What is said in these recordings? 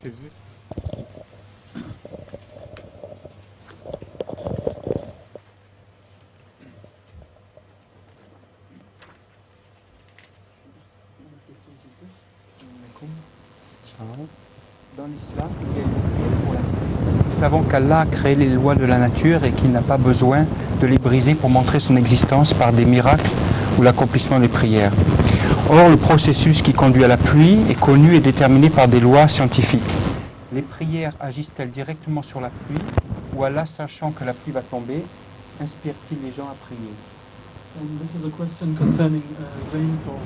Is this? Dans l'islam, il y a une prière pour la pluie. Nous savons qu'Allah a créé les lois de la nature et qu'il n'a pas besoin de les briser pour montrer son existence par des miracles ou l'accomplissement des prières. Or, le processus qui conduit à la pluie est connu et déterminé par des lois scientifiques. Les prières agissent-elles directement sur la pluie ou Allah, sachant que la pluie va tomber, inspire-t-il les gens à prier? And this is a question concerning rainfall.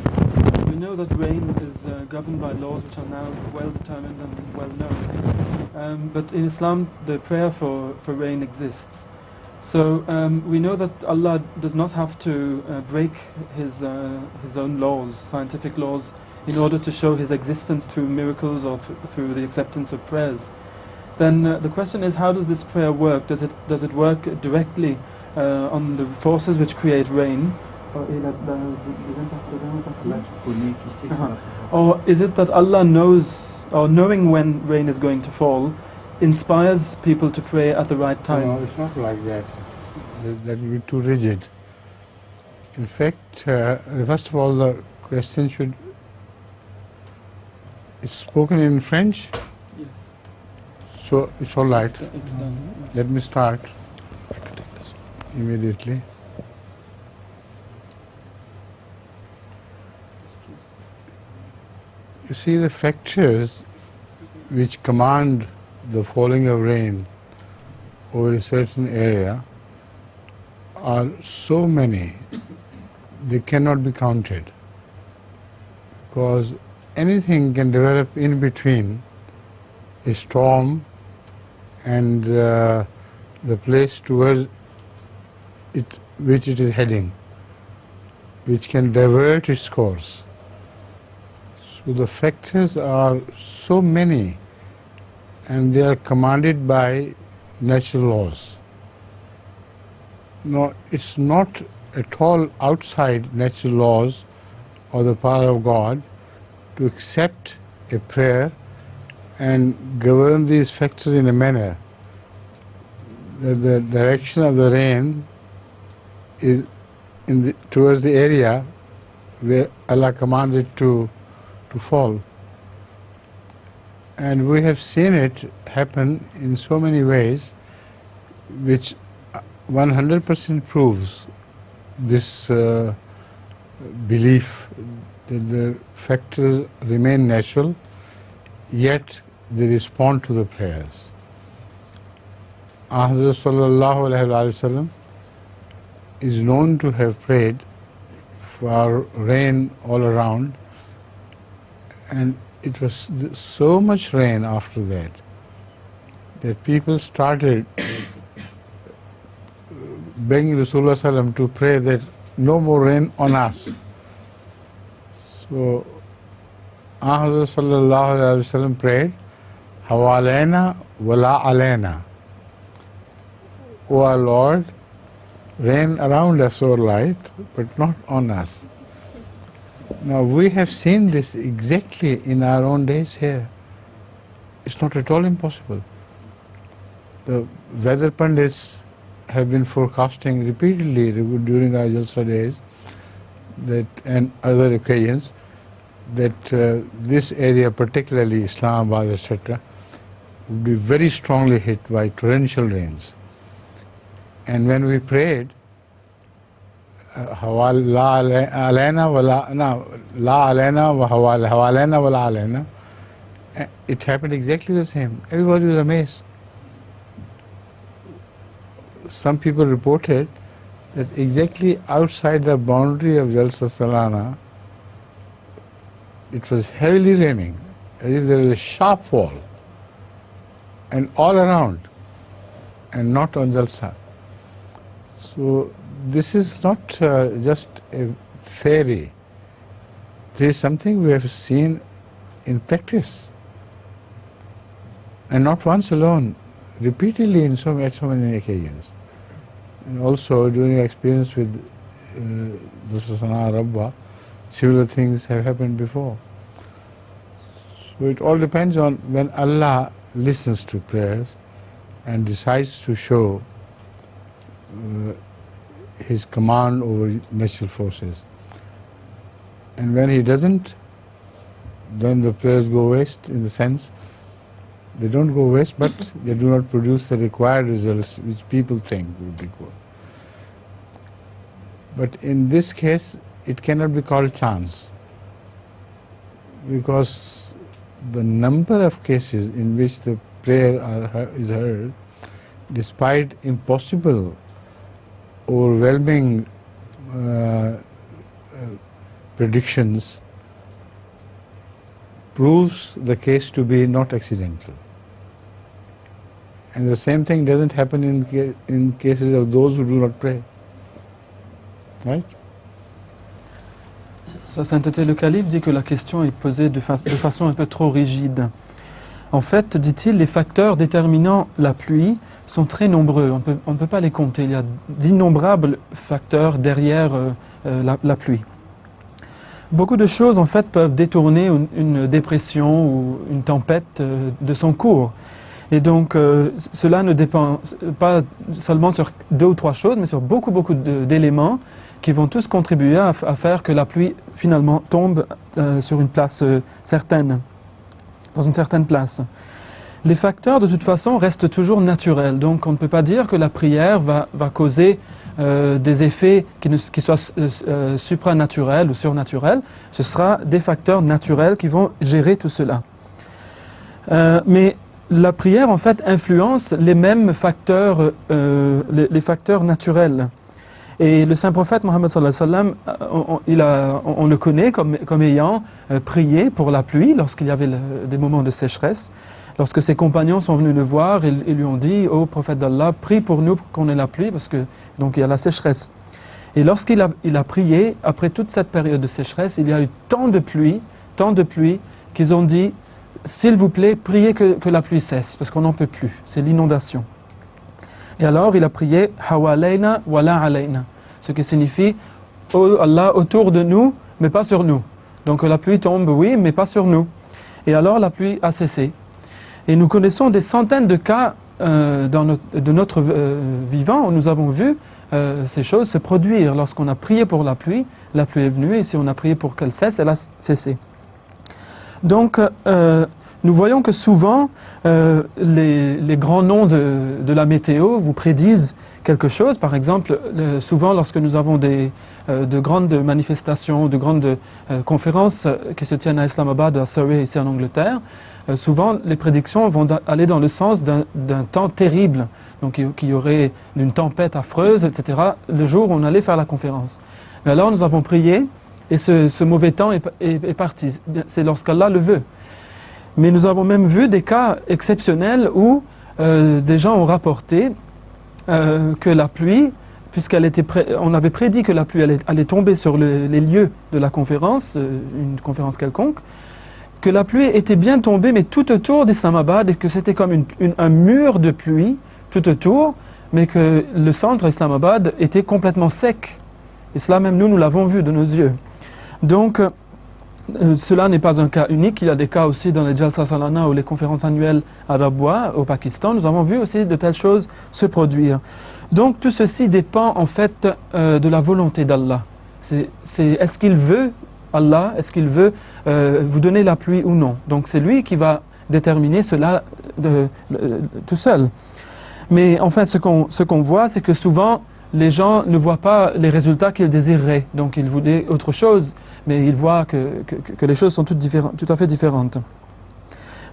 We know that rain is governed by laws which are now well determined and well known. But in Islam, the prayer for rain exists. So we know that Allah does not have to break His own laws, scientific laws, in order to show His existence through miracles or through the acceptance of prayers. Then the question is, how does this prayer work? Does it work directly on the forces which create rain? Or is it that Allah knows, or knowing when rain is going to fall, inspires people to pray at the right time? No, it's not like that. That would be too rigid. In fact, first of all, the question should... It's spoken in French? Yes. So it's all right. It's done. Yes. Let me start immediately. Yes, please. You see, the factors which command the falling of rain over a certain area are so many, they cannot be counted. Because anything can develop in between a storm and the place towards it, which it is heading, which can divert its course. So the factors are so many, and they are commanded by natural laws. No, it's not at all outside natural laws or the power of God to accept a prayer and govern these factors in a manner that the direction of the rain is towards the area where Allah commands it to fall. And we have seen it happen in so many ways, which 100% proves this belief that the factors remain natural, yet they respond to the prayers. Hazrat Sallallahu Alaihi Wasallam is known to have prayed for rain all around, and it was so much rain after that that people started begging Rasulullah Sallam to pray that no more rain on us. So Hazrat Sallallahu Alaihi Wasallam prayed, Hawalena wala alena. O our Lord, rain around us, O light, but not on us. Now we have seen this exactly in our own days here. It's not at all impossible. The weather pundits have been forecasting repeatedly during our Jalsa days that, and other occasions, that this area, particularly Islamabad, etc., would be very strongly hit by torrential rains. And when we prayed, la alena wa alena, it happened exactly the same. Everybody was amazed. Some people reported that exactly outside the boundary of Jalsa Salana, it was heavily raining, as if there was a sharp fall, and all around, and not on Jalsa. So this is not just a theory. This is something we have seen in practice, and not once alone, repeatedly at so many occasions. And also during experience with the Sana Rabba, similar things have happened before. So it all depends on when Allah listens to prayers and decides to show His command over natural forces. And when He doesn't, then the prayers go waste, in the sense they don't go waste, but they do not produce the required results which people think would be good. But in this case, it cannot be called chance, because the number of cases in which the prayer is heard, despite impossible, overwhelming predictions, proves the case to be not accidental. And the same thing doesn't happen in cases of those who do not pray. Right? Sa sainteté le calife dit que la question est posée de façon un peu trop rigide. En fait, dit-il, les facteurs déterminant la pluie sont très nombreux. On ne peut pas les compter. Il y a d'innombrables facteurs derrière la pluie. Beaucoup de choses, en fait, peuvent détourner une dépression ou une tempête de son cours. Et donc, cela ne dépend pas seulement sur 2 ou 3 choses, mais sur beaucoup d'éléments qui vont tous contribuer à faire que la pluie, finalement, tombe sur une place certaine, dans une certaine place. Les facteurs, de toute façon, restent toujours naturels. Donc, on ne peut pas dire que la prière va causer des effets qui soient supranaturels ou surnaturels. Ce sera des facteurs naturels qui vont gérer tout cela. Mais la prière, en fait, influence les mêmes facteurs, les facteurs naturels. Et le saint prophète Mohammed sallallahu alayhi wa sallam, on le connaît comme ayant prié pour la pluie lorsqu'il y avait des moments de sécheresse. Lorsque ses compagnons sont venus le voir et lui ont dit « Ô prophète d'Allah, prie pour nous pour qu'on ait la pluie, parce que donc il y a la sécheresse. » Et lorsqu'il a prié, après toute cette période de sécheresse, il y a eu tant de pluie, qu'ils ont dit « S'il vous plaît, priez que la pluie cesse, parce qu'on n'en peut plus, c'est l'inondation. » Et alors il a prié « Hawalayna wa la alayna », ce qui signifie « Oh Allah, autour de nous, mais pas sur nous. » Donc la pluie tombe, oui, mais pas sur nous. Et alors la pluie a cessé. Et nous connaissons des centaines de cas de notre vivant où nous avons vu ces choses se produire. Lorsqu'on a prié pour la pluie est venue, et si on a prié pour qu'elle cesse, elle a cessé. Donc, nous voyons que souvent, les grands noms de la météo vous prédisent quelque chose. Par exemple, souvent lorsque nous avons de grandes manifestations, de grandes conférences qui se tiennent à Islamabad, à Surrey, ici en Angleterre, souvent les prédictions vont aller dans le sens d'un temps terrible, donc qu'il y aurait une tempête affreuse, etc., le jour où on allait faire la conférence. Mais alors nous avons prié, et ce mauvais temps est parti. C'est lorsqu'Allah le veut. Mais nous avons même vu des cas exceptionnels où des gens ont rapporté que la pluie, on avait prédit que la pluie allait tomber sur les lieux de la conférence, une conférence quelconque, que la pluie était bien tombée, mais tout autour d'Islamabad, et que c'était comme un mur de pluie tout autour, mais que le centre Islamabad était complètement sec. Et cela même nous l'avons vu de nos yeux. Donc, cela n'est pas un cas unique. Il y a des cas aussi dans les Jalsa Salana ou les conférences annuelles à Rabwa, au Pakistan. Nous avons vu aussi de telles choses se produire. Donc, tout ceci dépend en fait de la volonté d'Allah. Est-ce qu'il veut, Allah, est-ce qu'il veut vous donner la pluie ou non? Donc, c'est lui qui va déterminer cela tout seul. Mais enfin, ce qu'on voit, c'est que souvent, les gens ne voient pas les résultats qu'ils désireraient. Donc, ils voulaient autre chose, mais ils voient que les choses sont tout à fait différentes.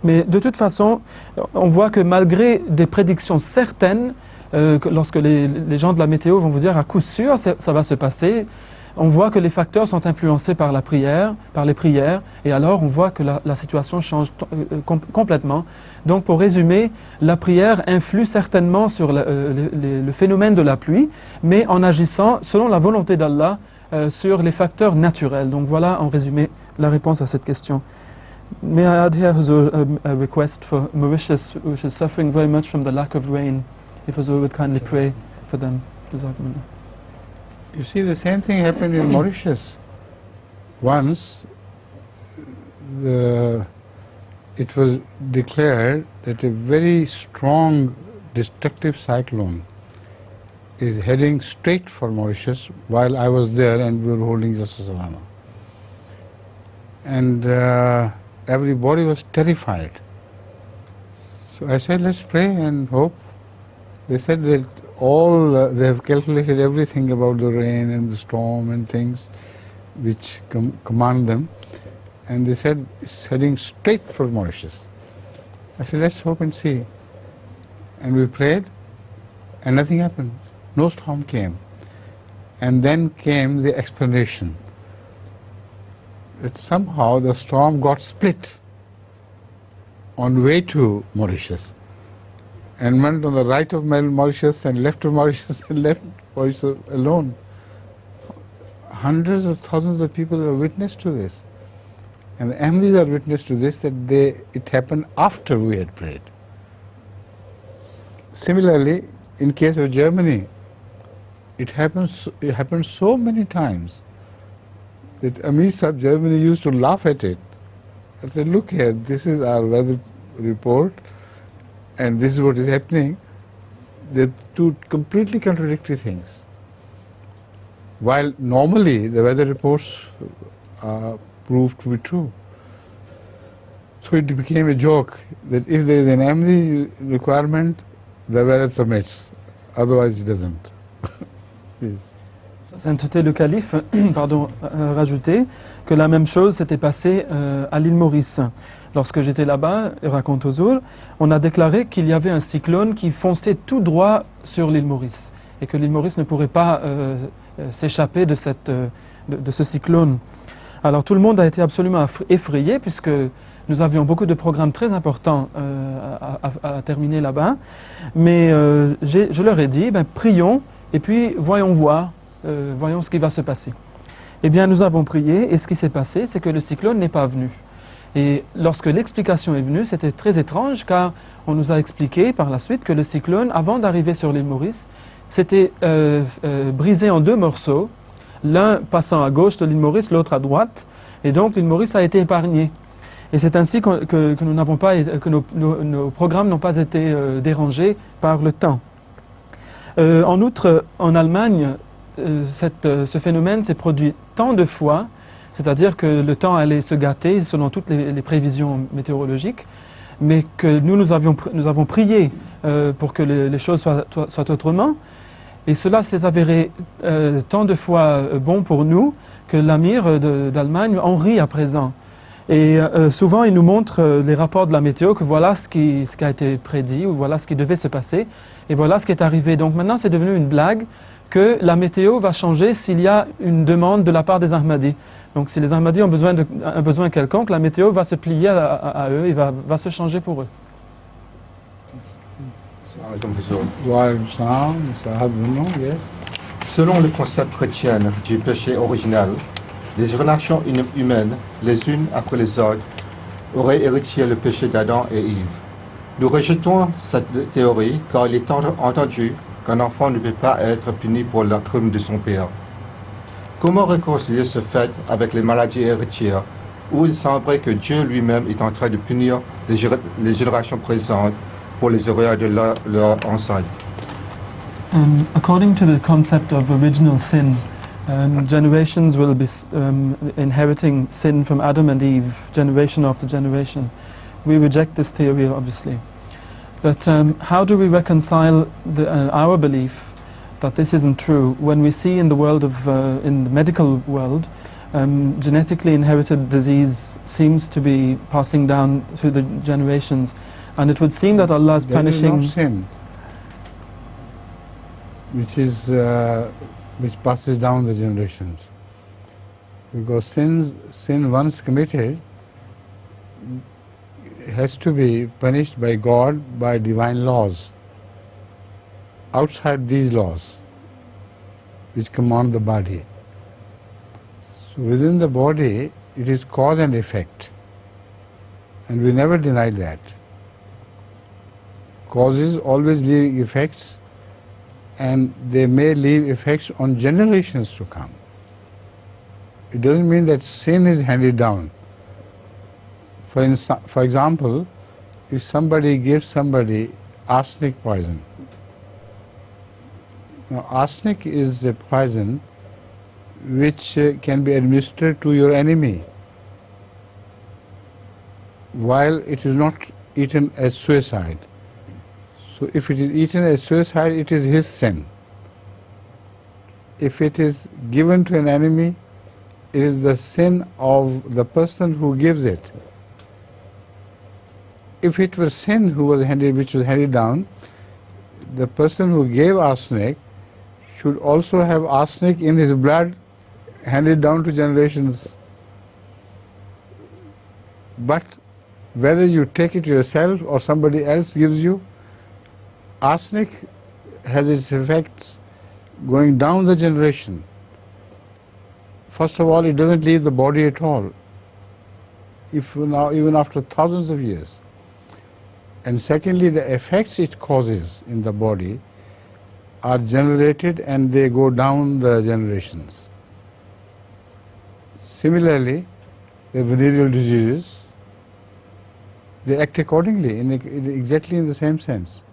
Mais de toute façon, on voit que malgré des prédictions certaines, lorsque les gens de la météo vont vous dire à coup sûr ça va se passer, on voit que les facteurs sont influencés par la prière, par les prières, et alors on voit que la situation change complètement. Donc pour résumer, la prière influe certainement sur le phénomène de la pluie, mais en agissant selon la volonté d'Allah sur les facteurs naturels. Donc voilà en résumé la réponse à cette question. May I add here a request for Mauritius, which is suffering very much from the lack of rain. If Hazur would kindly pray for them. You see, the same thing happened in Mauritius. Once, the it was declared that a very strong destructive cyclone is heading straight for Mauritius while I was there and we were holding Jalsa Salana. And everybody was terrified. So I said, let's pray and hope. They said that they have calculated everything about the rain and the storm and things which command them. And they said, it's heading straight for Mauritius. I said, let's hope and see. And we prayed, and nothing happened. No storm came. And then came the explanation that somehow the storm got split on way to Mauritius and went on the right of Mauritius and left of Mauritius and left Mauritius alone. Hundreds of thousands of people are witness to this. And the Ahmadis are witness to this, that it happened after we had prayed. Similarly, in case of Germany, it happened so many times that Amirs of Germany used to laugh at it. I said, look here, this is our weather report and this is what is happening. They're two completely contradictory things. While normally the weather reports proved to be true. So it became a joke that if there is an Ahmadi requirement, the weather submits, otherwise it doesn't. Please. Sainteté le Calife rajoutait que la même chose s'était passée à l'île Maurice. Lorsque j'étais là-bas, raconte Ozour, on a déclaré qu'il y avait un cyclone qui fonçait tout droit sur l'île Maurice et que l'île Maurice ne pourrait pas s'échapper de ce cyclone. Alors tout le monde a été absolument effrayé puisque nous avions beaucoup de programmes très importants à terminer là-bas. Mais je leur ai dit, prions et puis voyons voir, voyons ce qui va se passer. Eh bien nous avons prié et ce qui s'est passé, c'est que le cyclone n'est pas venu. Et lorsque l'explication est venue, c'était très étrange car on nous a expliqué par la suite que le cyclone, avant d'arriver sur l'île Maurice, s'était brisé en deux morceaux, l'un passant à gauche de l'île Maurice, l'autre à droite, et donc l'île Maurice a été épargnée. Et c'est ainsi que nous n'avons pas, que nos programmes n'ont pas été dérangés par le temps. En outre, en Allemagne, ce phénomène s'est produit tant de fois, c'est-à-dire que le temps allait se gâter selon toutes les prévisions météorologiques, mais que nous avons prié pour que les choses soient autrement. Et cela s'est avéré tant de fois bon pour nous que l'Amir d'Allemagne en rit à présent. Et souvent il nous montre les rapports de la météo, que voilà ce qui a été prédit, ou voilà ce qui devait se passer, et voilà ce qui est arrivé. Donc maintenant c'est devenu une blague que la météo va changer s'il y a une demande de la part des Ahmadis. Donc si les Ahmadis ont un besoin quelconque, la météo va se plier à eux et va se changer pour eux. Selon le concept chrétien du péché original, les relations humaines, les unes après les autres, auraient hérité le péché d'Adam et Ève. Nous rejetons cette théorie car il est entendu qu'un enfant ne peut pas être puni pour le crime de son père. Comment réconcilier ce fait avec les maladies héritières où il semblerait que Dieu lui-même est en train de punir les générations présentes pour les erreurs de leur ancêtre? According to the concept of original sin, generations will be inheriting sin from Adam and Eve, generation after generation. We reject this theory, obviously. But how do we reconcile our belief that this isn't true when we see in the world in the medical world, genetically inherited disease seems to be passing down through the generations, and it would seem that Allah is punishing. There is no sin which passes down the generations, because sin once committed has to be punished by God by divine laws outside these laws which command the body. So within the body it is cause and effect, and we never denied that. Causes always leave effects, and they may leave effects on generations to come. It doesn't mean that sin is handed down For example, if somebody gives somebody arsenic poison. Now, arsenic is a poison which can be administered to your enemy, while it is not eaten as suicide. So if it is eaten as suicide, it is his sin. If it is given to an enemy, it is the sin of the person who gives it. If it was sin which was handed down, the person who gave arsenic should also have arsenic in his blood handed down to generations. But whether you take it yourself or somebody else gives you, arsenic has its effects going down the generation. First of all, it doesn't leave the body at all, even after thousands of years. And secondly, the effects it causes in the body are generated and they go down the generations. Similarly, the venereal diseases, they act accordingly, exactly in the same sense.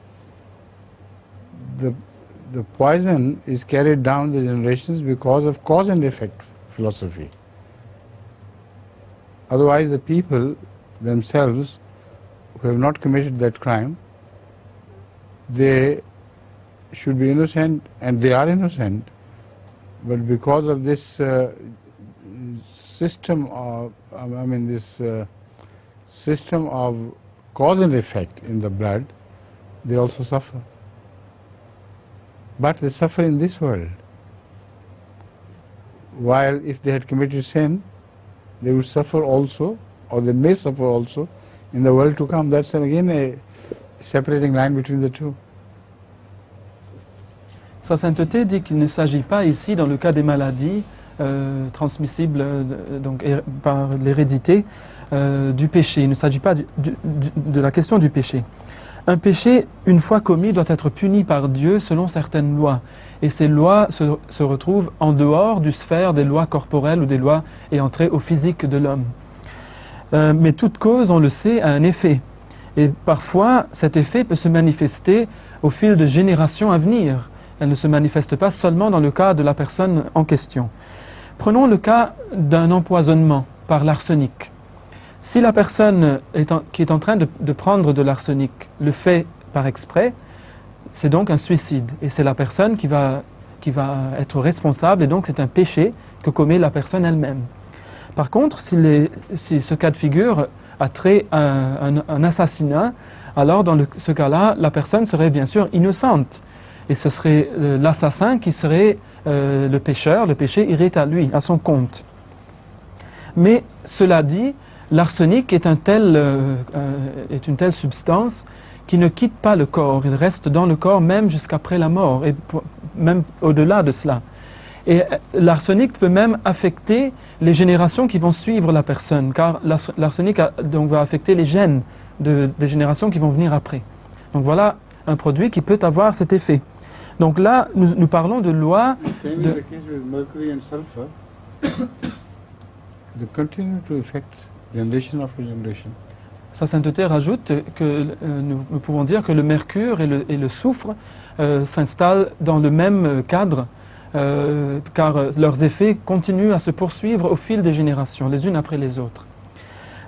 The poison is carried down the generations because of cause and effect philosophy. Otherwise, the people themselves who have not committed that crime, they should be innocent, and they are innocent, but because of this system of, system of cause and effect in the blood, they also suffer. But they suffer in this world. While if they had committed sin, they would suffer also, or they may suffer also, in the world to come. That's again a separating line between the two. Sa sainteté dit qu'il ne s'agit pas ici, dans le cas des maladies transmissibles par l'hérédité, du péché. Il ne s'agit pas de la question du péché. Un péché, une fois commis, doit être puni par Dieu selon certaines lois. Et ces lois se retrouvent en dehors du sphère des lois corporelles ou des lois ayant trait au physique de l'homme. Mais toute cause, on le sait, a un effet. Et parfois, cet effet peut se manifester au fil de générations à venir. Elle ne se manifeste pas seulement dans le cas de la personne en question. Prenons le cas d'un empoisonnement par l'arsenic. Si la personne qui est en train de prendre de l'arsenic le fait par exprès, c'est donc un suicide. Et c'est la personne qui va être responsable, et donc c'est un péché que commet la personne elle-même. Par contre, si ce cas de figure a trait à un assassinat, alors dans ce cas-là, la personne serait bien sûr innocente. Et ce serait l'assassin qui serait le pécheur, le péché irait à lui, à son compte. Mais cela dit, l'arsenic est une telle substance qui ne quitte pas le corps, il reste dans le corps même jusqu'après la mort, et même au-delà de cela. Et l'arsenic peut même affecter les générations qui vont suivre la personne, car l'arsenic va affecter les gènes des générations qui vont venir après. Donc voilà un produit qui peut avoir cet effet. Donc là, nous parlons de lois de... Sa sainteté rajoute que nous pouvons dire que le mercure et le soufre s'installent dans le même cadre, car leurs effets continuent à se poursuivre au fil des générations, les unes après les autres.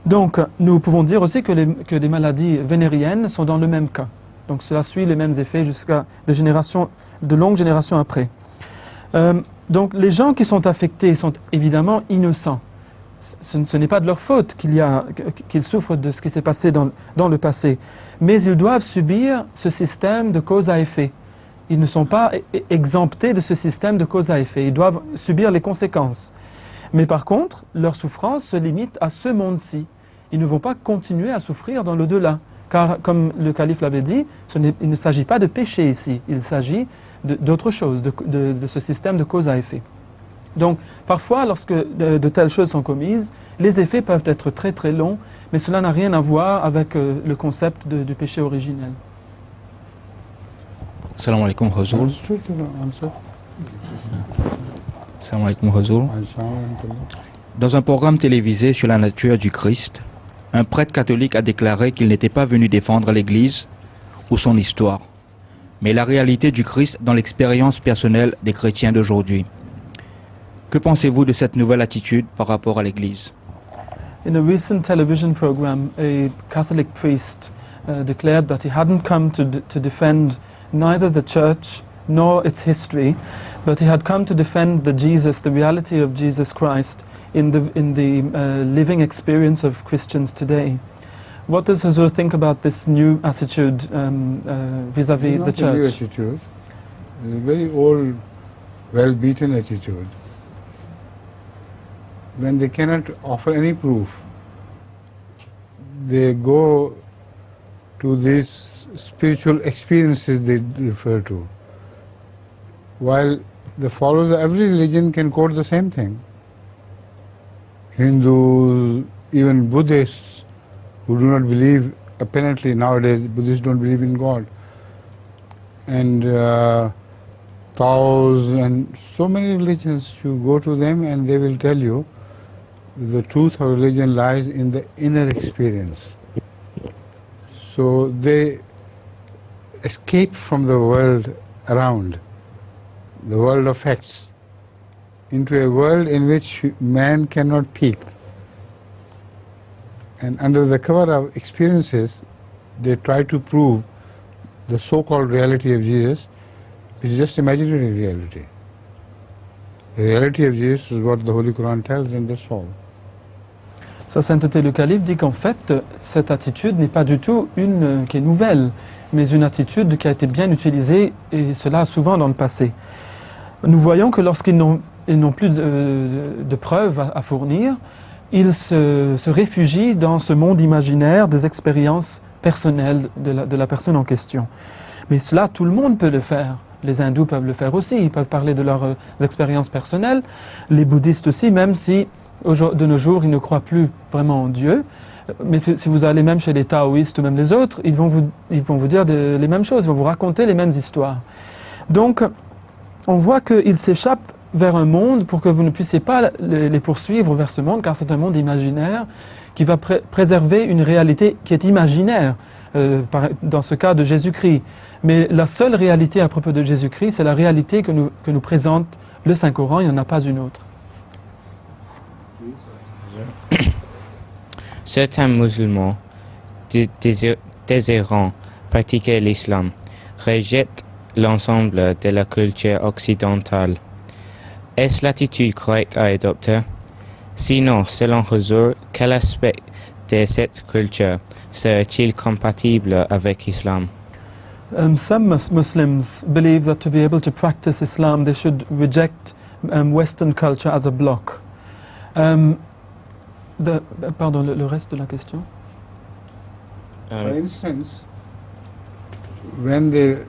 Donc, nous pouvons dire aussi que les maladies vénériennes sont dans le même cas. Donc, cela suit les mêmes effets jusqu'à de longues générations après. Donc, les gens qui sont affectés sont évidemment innocents. Ce n'est pas de leur faute qu'ils souffrent de ce qui s'est passé dans le passé. Mais ils doivent subir ce système de cause à effet. Ils ne sont pas exemptés de ce système de cause à effet. Ils doivent subir les conséquences. Mais par contre, leur souffrance se limite à ce monde-ci. Ils ne vont pas continuer à souffrir dans l'au-delà. Car, comme le calife l'avait dit, il ne s'agit pas de péché ici. Il s'agit d'autre chose, de ce système de cause à effet. Donc, parfois, lorsque de telles choses sont commises, les effets peuvent être très très longs, mais cela n'a rien à voir avec le concept du péché originel. Salam alaikum Hazoul. Salam alaikum Hazoul. Dans un programme télévisé sur la nature du Christ, un prêtre catholique a déclaré qu'il n'était pas venu défendre l'Église ou son histoire, mais la réalité du Christ dans l'expérience personnelle des chrétiens d'aujourd'hui. Que pensez-vous de cette nouvelle attitude par rapport à l'Église? In a recent television program, a Catholic priest declared that he hadn't come to defend neither the church nor its history, but he had come to defend the reality of Jesus Christ in the living experience of Christians today. What does Hazur think about this new attitude vis-à-vis the It's not a new church? attitude. It's a very old, well-beaten attitude. When they cannot offer any proof, they go to these spiritual experiences they refer to. While the followers of every religion can quote the same thing. Hindus, even Buddhists, who do not believe, apparently nowadays Buddhists don't believe in God, and Taoists and so many religions, you go to them and they will tell you the truth of religion lies in the inner experience. So they escape from the world around, the world of facts, into a world in which man cannot peep. And under the cover of experiences, they try to prove the so-called reality of Jesus is just imaginary reality. The reality of Jesus is what the Holy Quran tells, and that's all. Sa sainteté le calife dit qu'en fait, cette attitude n'est pas du tout une qui est nouvelle, mais une attitude qui a été bien utilisée, et cela souvent dans le passé. Nous voyons que lorsqu'ils n'ont plus de preuves à fournir, ils se réfugient dans ce monde imaginaire des expériences personnelles de la personne en question. Mais cela, tout le monde peut le faire. Les hindous peuvent le faire aussi, ils peuvent parler de leurs expériences personnelles. Les bouddhistes aussi, même si de nos jours, ils ne croient plus vraiment en Dieu. Mais si vous allez même chez les taoïstes ou même les autres, ils vont vous dire les mêmes choses, ils vont vous raconter les mêmes histoires. Donc, on voit qu'ils s'échappent vers un monde pour que vous ne puissiez pas les poursuivre vers ce monde, car c'est un monde imaginaire qui va préserver une réalité qui est imaginaire, dans ce cas de Jésus-Christ. Mais la seule réalité à propos de Jésus-Christ, c'est la réalité que nous présente le Saint-Coran, il n'y en a pas une autre. Certains musulmans désirant pratiquer l'islam rejettent l'ensemble de la culture occidentale. Est-ce l'attitude correcte à adopter? Sinon, selon Hazur, quel aspect de cette culture serait-il compatible avec l'islam? Some Muslims believe that to be able to practice Islam, they should reject Western culture as a block. Pardon, le reste de la question? For instance, when they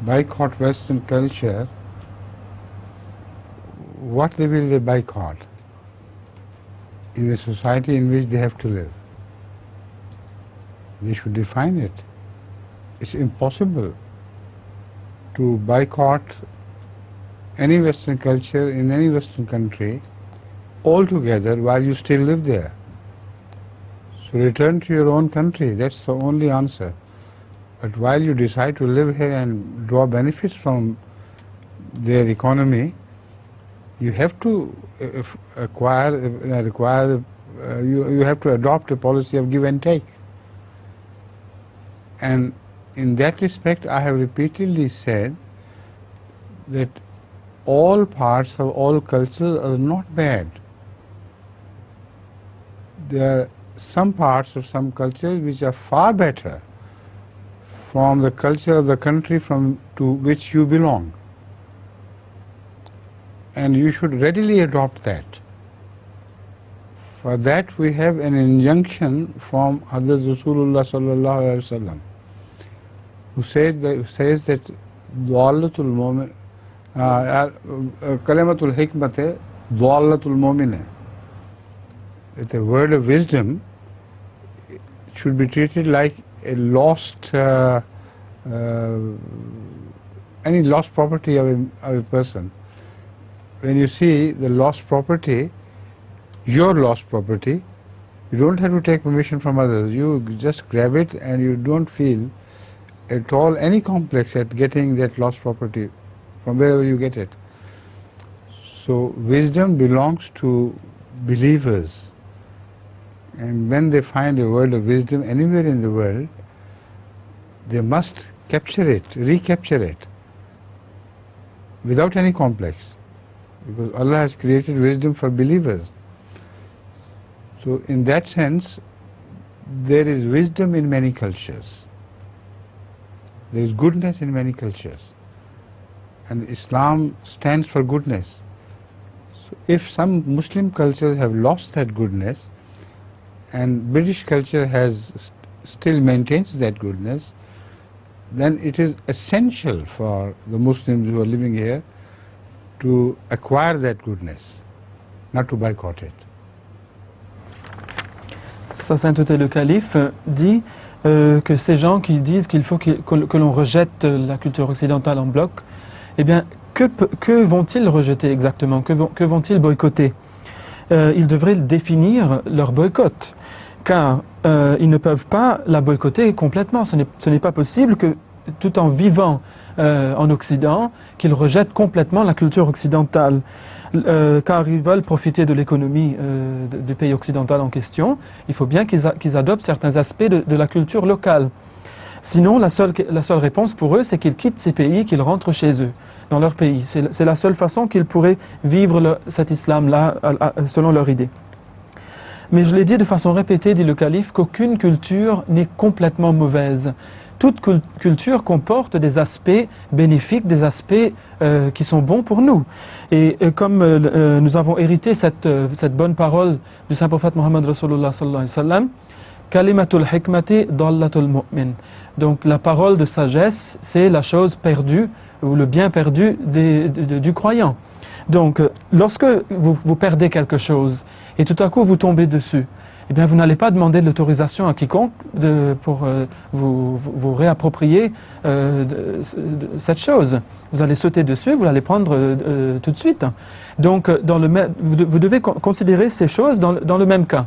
boycott Western culture, what will they boycott in the society in which they have to live? They should define it. It's impossible to boycott any Western culture in any Western country altogether while you still live there. So return to your own country, that's the only answer. But while you decide to live here and draw benefits from their economy, you have to you have to adopt a policy of give and take. And in that respect, I have repeatedly said that all parts of all cultures are not bad. There are some parts of some cultures which are far better from the culture of the country to which you belong. And you should readily adopt that. For that we have an injunction from Hazrat Rasulullah sallallahu alaihi wasallam, who says that Du'allatul Mu'min, Kalimatul Hikmate, Du'allatul Mu'mine. The word of wisdom should be treated like a lost, any lost property of a person. When you see the lost property, your lost property, You don't have to take permission from others. You just grab it and you don't feel at all any complex at getting that lost property from wherever you get it. So wisdom belongs to believers. And when they find a word of wisdom anywhere in the world, they must capture it, recapture it, without any complex. Because Allah has created wisdom for believers. So in that sense, there is wisdom in many cultures. There is goodness in many cultures. And Islam stands for goodness. So if some Muslim cultures have lost that goodness, and British culture still maintains that goodness, then it is essential for the Muslims who are living here to acquire that goodness, not to boycott it. Sa Sainteté le Calife dit que ces gens qui disent qu'il faut que l'on rejette la culture occidentale en bloc, eh bien, que vont-ils rejeter exactement? Que vont-ils boycotter? Ils devraient définir leur boycott, car ils ne peuvent pas la boycotter complètement. Ce n'est pas possible que, tout en vivant en Occident, qu'ils rejettent complètement la culture occidentale. Car ils veulent profiter de l'économie du pays occidental en question, il faut bien qu'ils adoptent certains aspects de la culture locale. Sinon, la seule réponse pour eux, c'est qu'ils quittent ces pays, qu'ils rentrent chez eux, dans leur pays. C'est la seule façon qu'ils pourraient vivre cet islam-là, selon leur idée. Mais je l'ai dit de façon répétée, dit le calife, qu'aucune culture n'est complètement mauvaise. Toute culture comporte des aspects bénéfiques, des aspects qui sont bons pour nous. Et comme nous avons hérité cette bonne parole du Saint-Prophète Mohammed Rasulullah sallallahu alayhi wa sallam, Kalimatul hikmati dallatul mu'min. Donc la parole de sagesse, c'est la chose perdue, ou le bien perdu du croyant. Donc lorsque vous perdez quelque chose, et tout à coup vous tombez dessus, eh bien, vous n'allez pas demander de l'autorisation à quiconque pour vous réapproprier cette chose. Vous allez sauter dessus, vous allez prendre tout de suite. Donc, vous devez considérer ces choses dans le même cas.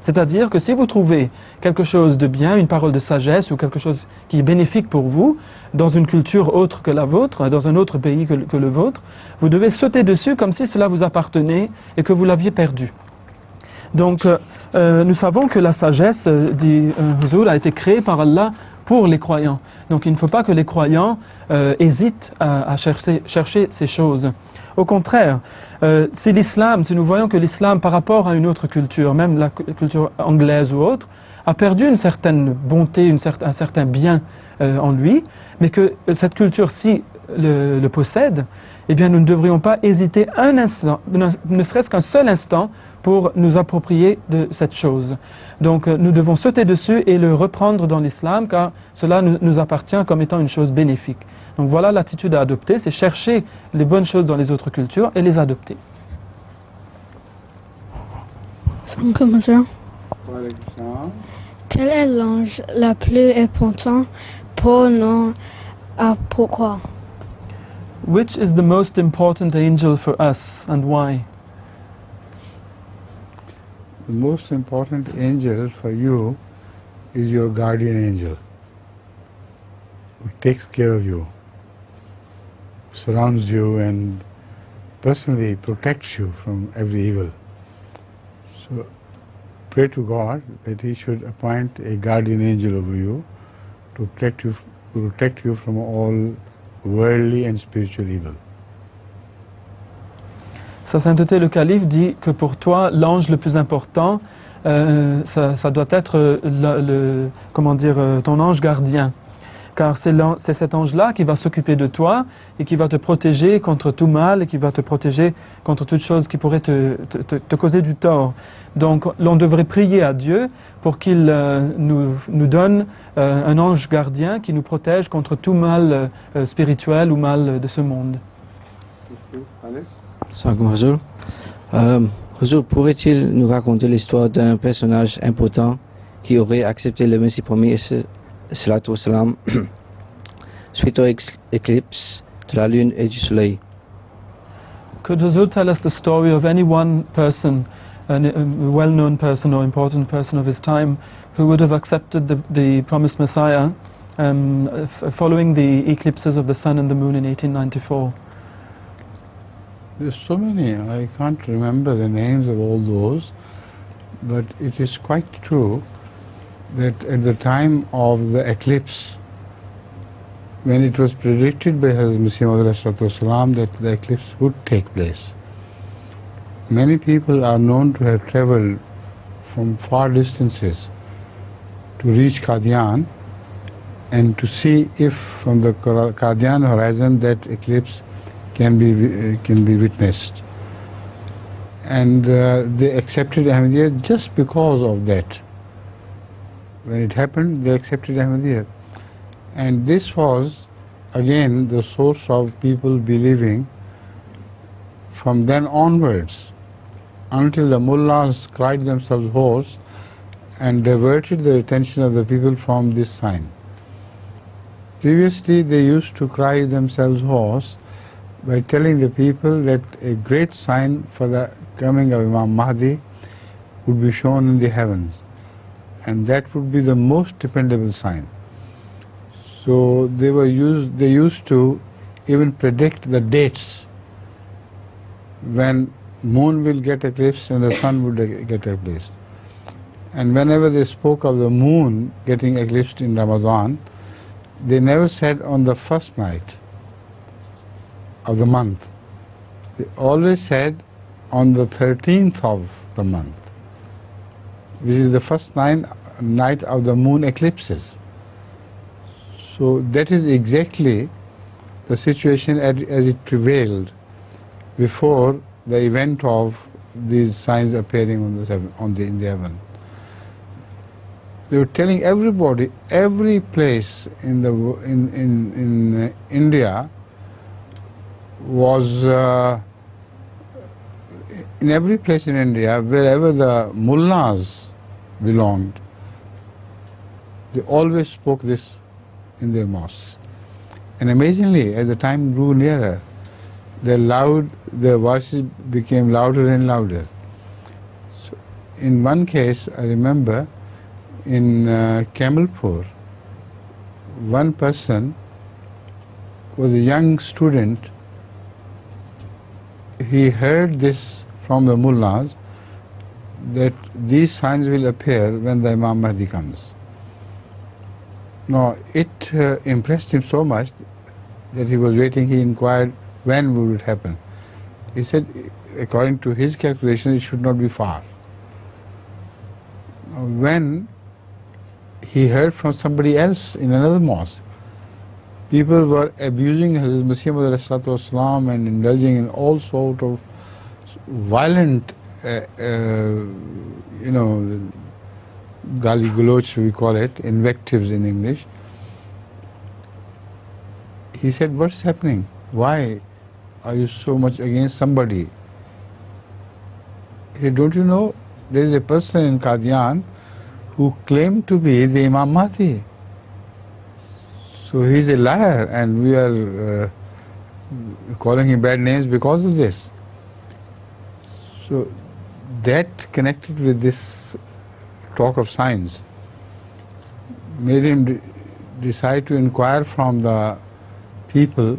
C'est-à-dire que si vous trouvez quelque chose de bien, une parole de sagesse ou quelque chose qui est bénéfique pour vous, dans une culture autre que la vôtre, dans un autre pays que le vôtre, vous devez sauter dessus comme si cela vous appartenait et que vous l'aviez perdu. Donc, nous savons que la sagesse, dit Huzur, a été créée par Allah pour les croyants. Donc, il ne faut pas que les croyants hésitent à chercher ces choses. Au contraire, si nous voyons que l'islam, par rapport à une autre culture, même la culture anglaise ou autre, a perdu une certaine bonté, un certain bien en lui, mais que cette culture-ci le possède, eh bien, nous ne devrions pas hésiter un instant, ne serait-ce qu'un seul instant, pour nous approprier de cette chose. Donc nous devons sauter dessus et le reprendre dans l'islam, car cela nous appartient comme étant une chose bénéfique. Donc voilà l'attitude à adopter, c'est chercher les bonnes choses dans les autres cultures et les adopter. Quel est l'ange le plus important pour nous et pourquoi? Which is the most important angel for us and why? The most important angel for you is your guardian angel, who takes care of you, surrounds you and personally protects you from every evil. So pray to God that He should appoint a guardian angel over you to protect you from all worldly and spiritual evil. Sa Sainteté le Calife dit que pour toi, l'ange le plus important, ça doit être ton ange gardien. Car c'est cet ange-là qui va s'occuper de toi et qui va te protéger contre tout mal et qui va te protéger contre toute chose qui pourrait te causer du tort. Donc l'on devrait prier à Dieu pour qu'il nous donne un ange gardien qui nous protège contre tout mal spirituel ou mal de ce monde. Huzur. Huzur, pourrait-il nous raconter l'histoire d'un personnage important qui aurait accepté le Messie promis et salatu wassalam suite aux éclipses de la lune et du soleil? Could Huzur tell us the story of any one person a well-known person or important person of his time who would have accepted the promised Messiah following the eclipses of the sun and the moon in 1894. There's so many, I can't remember the names of all those, but it is quite true that at the time of the eclipse, when it was predicted by Hazrat Masih Maud that the eclipse would take place, many people are known to have traveled from far distances to reach Qadian and to see if from the Qadian horizon that eclipse can be witnessed. And they accepted Ahmadiyya just because of that. When it happened, they accepted Ahmadiyya. And this was again the source of people believing from then onwards, until the mullahs cried themselves hoarse and diverted the attention of the people from this sign. Previously they used to cry themselves hoarse by telling the people that a great sign for the coming of Imam Mahdi would be shown in the heavens, and that would be the most dependable sign. So they used to even predict the dates when moon will get eclipsed and the sun would get eclipsed. And whenever they spoke of the moon getting eclipsed in Ramadan, they never said on the first night of the month. They always said on the 13th of the month, which is the first night of the moon eclipses. So that is exactly the situation as it prevailed before the event of these signs appearing in the heaven. They were telling everybody, every place in India was in every place in India, wherever the mullahs belonged, they always spoke this in their mosques. And amazingly, as the time grew nearer, their voices became louder and louder. So in one case, I remember, in Kamalpur, one person was a young student. He heard this from the mullahs that these signs will appear when the Imam Mahdi comes. Now, it impressed him so much that he was waiting. He inquired when would it happen. He said, according to his calculation, it should not be far. When he heard from somebody else in another mosque, people were abusing Hazrat Masih Maud and indulging in all sort of violent, gali galoch we call it, invectives in English. He said, what's happening? Why are you so much against somebody? He said, don't you know there is a person in Qadian who claimed to be the Imam Mahdi. So he's a liar and we are calling him bad names because of this. So that connected with this talk of signs made him decide to inquire from the people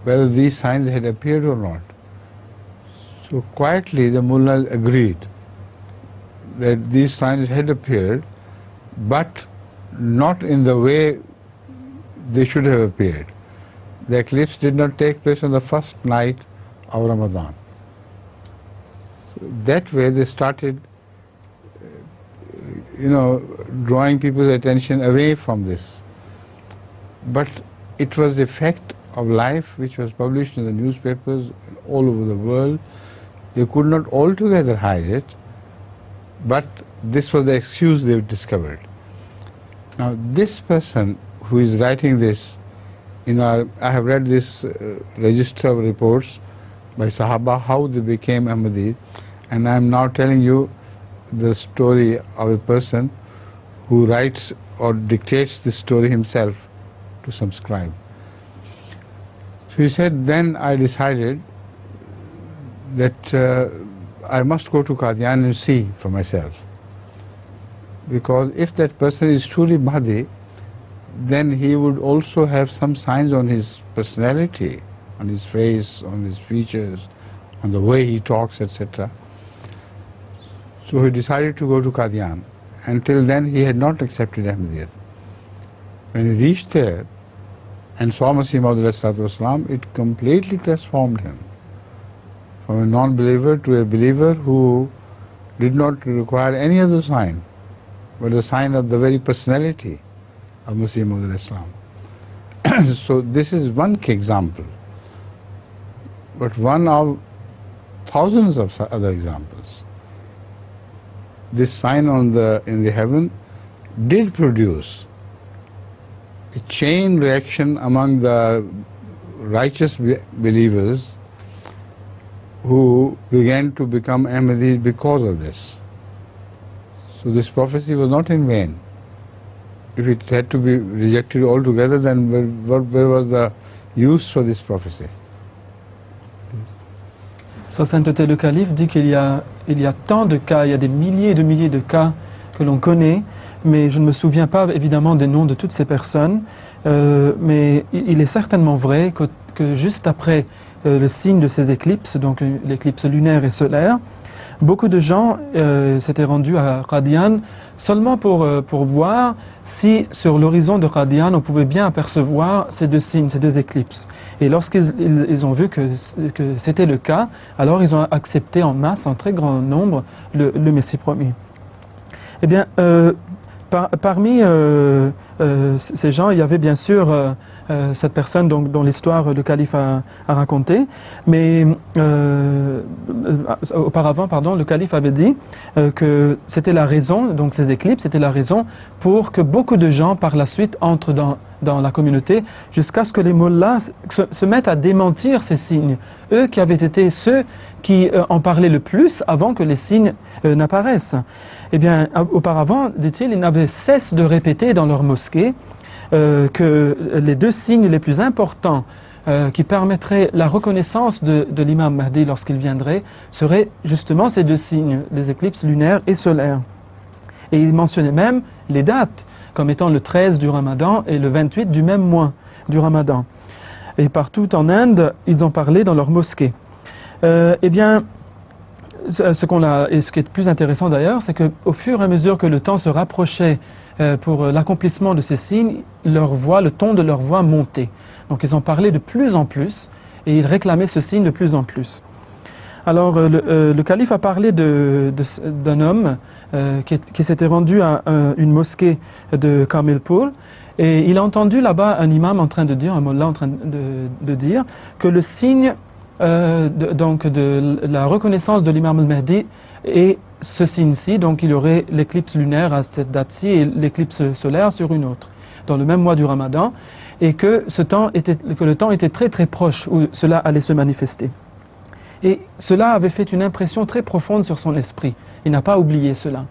whether these signs had appeared or not. So quietly the mullahs agreed that these signs had appeared, but not in the way they should have appeared. The eclipse did not take place on the first night of Ramadan. So that way they started drawing people's attention away from this. But it was a fact of life which was published in the newspapers all over the world. They could not altogether hide it, but this was the excuse they discovered. Now this person who is writing this, I have read this register of reports by Sahaba, how they became Ahmadi, and I am now telling you the story of a person who writes or dictates this story himself to some scribe. So he said, then I decided that I must go to Qadian and see for myself. Because if that person is truly Mahdi, then he would also have some signs on his personality, on his face, on his features, on the way he talks, etc. So he decided to go to Qadian. Until then he had not accepted Ahmadiyyat. When he reached there and saw Masih Maud, it completely transformed him. From a non-believer to a believer who did not require any other sign, but the sign of the very personality of Masih Maud. So this is one example, but one of thousands of other examples. This sign in the heaven did produce a chain reaction among the righteous believers who began to become Ahmadis because of this. So this prophecy was not in vain. If it had to be rejected altogether, then where was the use for this prophecy? Sa sainteté le calife dit qu'il y a tant de cas, il y a des milliers et de milliers de cas que l'on connaît, mais je ne me souviens pas évidemment des noms de toutes ces personnes, mais il est certainement vrai que juste après le signe de ces éclipses, donc l'éclipse lunaire et solaire, beaucoup de gens s'étaient rendus à Qadian seulement pour voir si sur l'horizon de Qadian on pouvait bien apercevoir ces deux signes, ces deux éclipses. Et lorsqu'ils ont vu que c'était le cas, alors ils ont accepté en masse, en très grand nombre, le Messie promis. Eh bien, parmi ces gens, il y avait bien sûr cette personne dont l'histoire le calife a raconté, mais auparavant, le calife avait dit que c'était la raison, donc ces éclipses, c'était la raison pour que beaucoup de gens par la suite entrent dans la communauté, jusqu'à ce que les mollahs se mettent à démentir ces signes. Eux qui avaient été ceux qui en parlaient le plus avant que les signes n'apparaissent. Eh bien, auparavant, dit-il, ils n'avaient cesse de répéter dans leur mosquée que les deux signes les plus importants qui permettraient la reconnaissance de l'imam Mahdi lorsqu'il viendrait seraient justement ces deux signes, les éclipses lunaires et solaires. Et il mentionnait même les dates, comme étant le 13 du Ramadan et le 28 du même mois du Ramadan. Et partout en Inde, ils en parlaient dans leur mosquée. Eh bien, ce qui est plus intéressant d'ailleurs, c'est qu'au fur et à mesure que le temps se rapprochait pour l'accomplissement de ces signes, le ton de leur voix montait. Donc ils en parlaient de plus en plus et ils réclamaient ce signe de plus en plus. Alors le calife a parlé d'un homme qui s'était rendu à une mosquée de Kamilpur et il a entendu là-bas un imam en train de dire, un mollah en train de dire que le signe de la reconnaissance de l'imam al-Mahdi est ce signe-ci, donc il y aurait l'éclipse lunaire à cette date-ci et l'éclipse solaire sur une autre, dans le même mois du Ramadan, et que le temps était très très proche où cela allait se manifester. Et cela avait fait une impression très profonde sur son esprit. Il n'a pas oublié cela.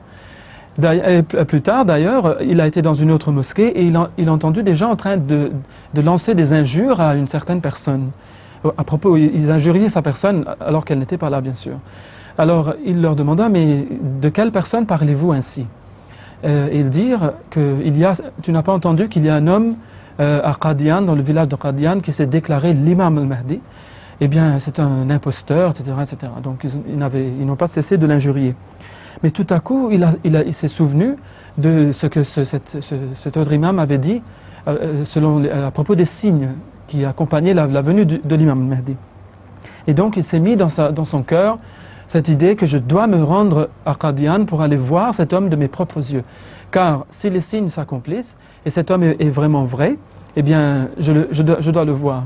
Plus tard, d'ailleurs, il a été dans une autre mosquée et il a entendu des gens en train de lancer des injures à une certaine personne. À propos, ils injuriaient sa personne alors qu'elle n'était pas là, bien sûr. Alors, il leur demanda, mais de quelle personne parlez-vous ainsi? Ils dirent que tu n'as pas entendu qu'il y a un homme à Qadian, dans le village de Qadian, qui s'est déclaré l'imam al-Mahdi? Eh bien, c'est un imposteur, etc., etc. Donc, ils n'ont pas cessé de l'injurier. Mais tout à coup, il s'est souvenu de ce que cet autre imam avait dit à propos des signes qui accompagnaient la venue de l'imam al-Mahdi. Et donc, il s'est mis dans son cœur cette idée que je dois me rendre à Qadian pour aller voir cet homme de mes propres yeux. Car si les signes s'accomplissent, et cet homme est vraiment vrai, eh bien, je dois le voir.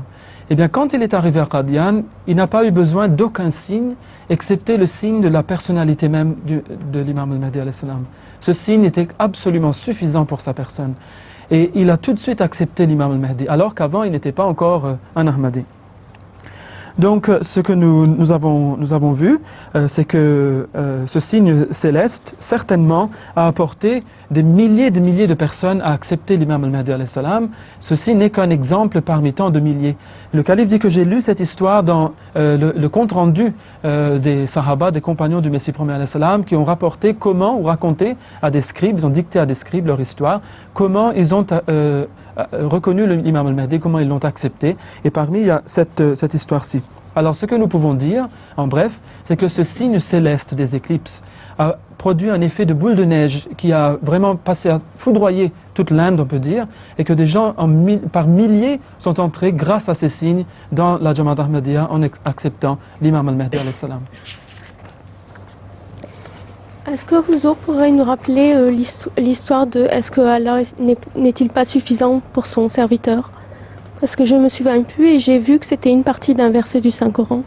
Eh bien, quand il est arrivé à Qadian, il n'a pas eu besoin d'aucun signe, excepté le signe de la personnalité même de l'imam al-Mahdi alayhi salam. Ce signe était absolument suffisant pour sa personne. Et il a tout de suite accepté l'imam al-Mahdi, alors qu'avant, il n'était pas encore un Ahmadi. Donc ce que nous avons vu, c'est que ce signe céleste, certainement, a apporté des milliers de personnes à accepter l'imam al-Mahdi alayhi salam. Ceci n'est qu'un exemple parmi tant de milliers. Le calife dit que j'ai lu cette histoire dans le compte rendu des sahaba, des compagnons du Messie premier alayhi salam, qui ont rapporté comment, ou raconté à des scribes, ils ont dicté à des scribes leur histoire, comment ils ont reconnu l'imam al-Mahdi, comment ils l'ont accepté. Et parmi, il y a cette histoire-ci. Alors ce que nous pouvons dire, en bref, c'est que ce signe céleste des éclipses a produit un effet de boule de neige qui a vraiment passé à foudroyer toute l'Inde, on peut dire, et que des gens par milliers sont entrés grâce à ces signes dans la Jamaat Ahmadiyya en acceptant l'imam al-Mahdi alayhi salam. Est-ce que Huzur pourrait nous rappeler l'histoire de est-ce que Allah n'est-il pas suffisant pour son serviteur? Parce que je me souviens plus et j'ai vu que c'était une partie d'un verset du Saint-Coran.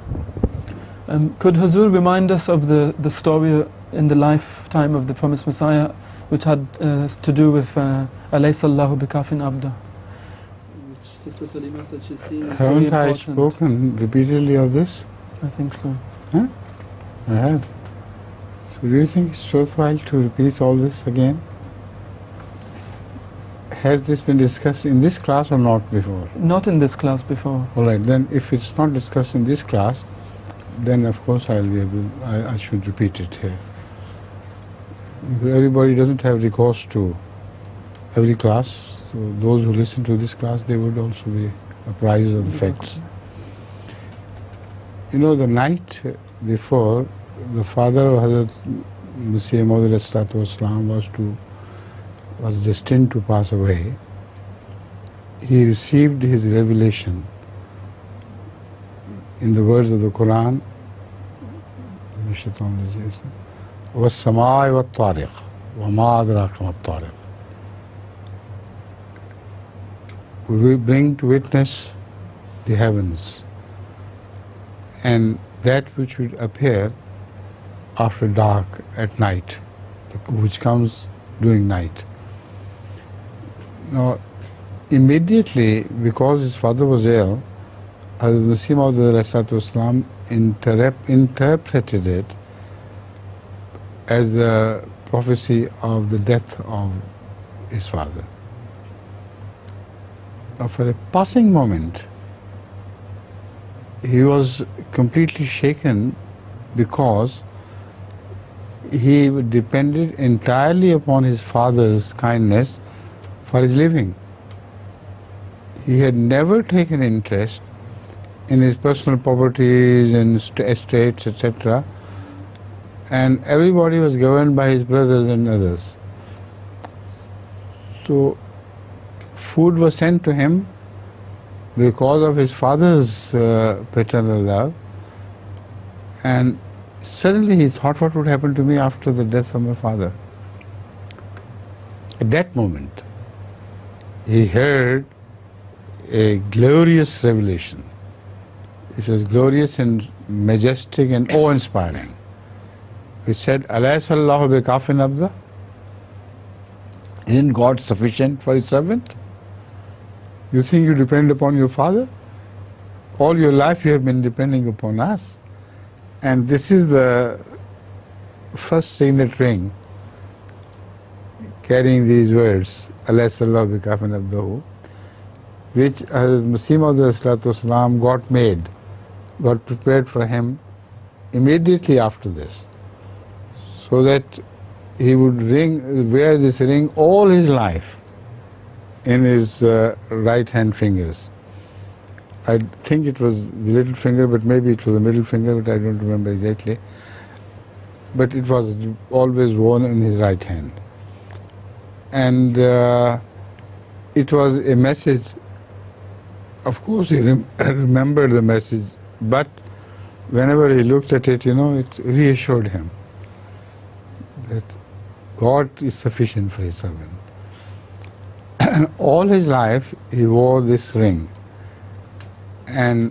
Could Huzur remind us of the story in the lifetime of the promised Messiah which had to do with Alaysa Allahu bikafin abda? Which Sister Salima said she's seen as very Haven't I important. spoken repeatedly of this? I think so. Huh? I have. So do you think it's worthwhile to repeat all this again? Has this been discussed in this class or not before? Not in this class before. All right, then if it's not discussed in this class, then of course I should repeat it here. Everybody doesn't have recourse to every class, so those who listen to this class, they would also be apprised of the facts. You know, the night before, the father of Hazrat Masih Maud was destined to pass away. He received his revelation in the words of the Quran, وَالسَّمَاءِ وَالطَّارِقِ وَمَا أَدْرَاكَ مَا الطَّارِقِ. We will bring to witness the heavens and that which would appear after dark at night, which comes during night. Now, immediately, because his father was ill, Hazrat Masih Maud interpreted it as the prophecy of the death of his father. Now, for a passing moment, he was completely shaken because he depended entirely upon his father's kindness for his living. He had never taken interest in his personal properties and estates, etc. And everybody was governed by his brothers and others. So food was sent to him because of his father's paternal love, and suddenly he thought, what would happen to me after the death of my father? At that moment, he heard a glorious revelation. It was glorious and majestic and awe-inspiring. He said, Alaysa Allahu bikafin abda? Isn't God sufficient for his servant? You think you depend upon your father? All your life you have been depending upon us. And this is the first signet ring carrying these words, Alaysa Allahu bikafin abdahu, which Hazrat Masih Maud got prepared for him immediately after this, so that he would wear this ring all his life in his right hand fingers. I think it was the little finger, but maybe it was the middle finger, but I don't remember exactly. But it was always worn in his right hand. And it was a message. Of course he remembered the message, but whenever he looked at it, it reassured him that God is sufficient for his servant. All his life he wore this ring, and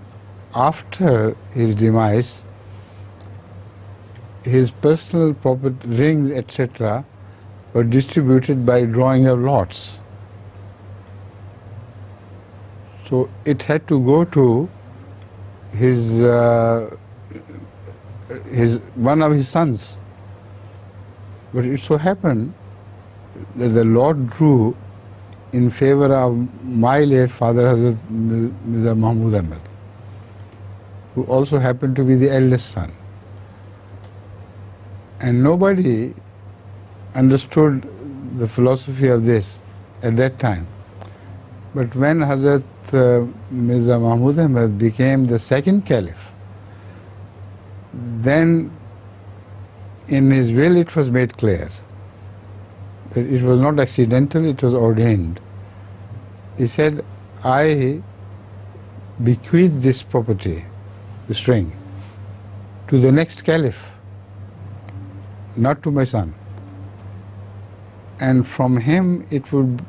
after his demise, his personal property, rings, etc., were distributed by drawing of lots. So it had to go to one of his sons. But it so happened that the Lord drew in favor of my late father, Hazrat Mirza Mahmud Ahmad, who also happened to be the eldest son. And nobody understood the philosophy of this at that time. But when Hazrat Mirza Mahmud Ahmad became the second caliph, then in his will it was made clear that it was not accidental, it was ordained. He said, I bequeath this property, the string, to the next caliph, not to my son. And from him it would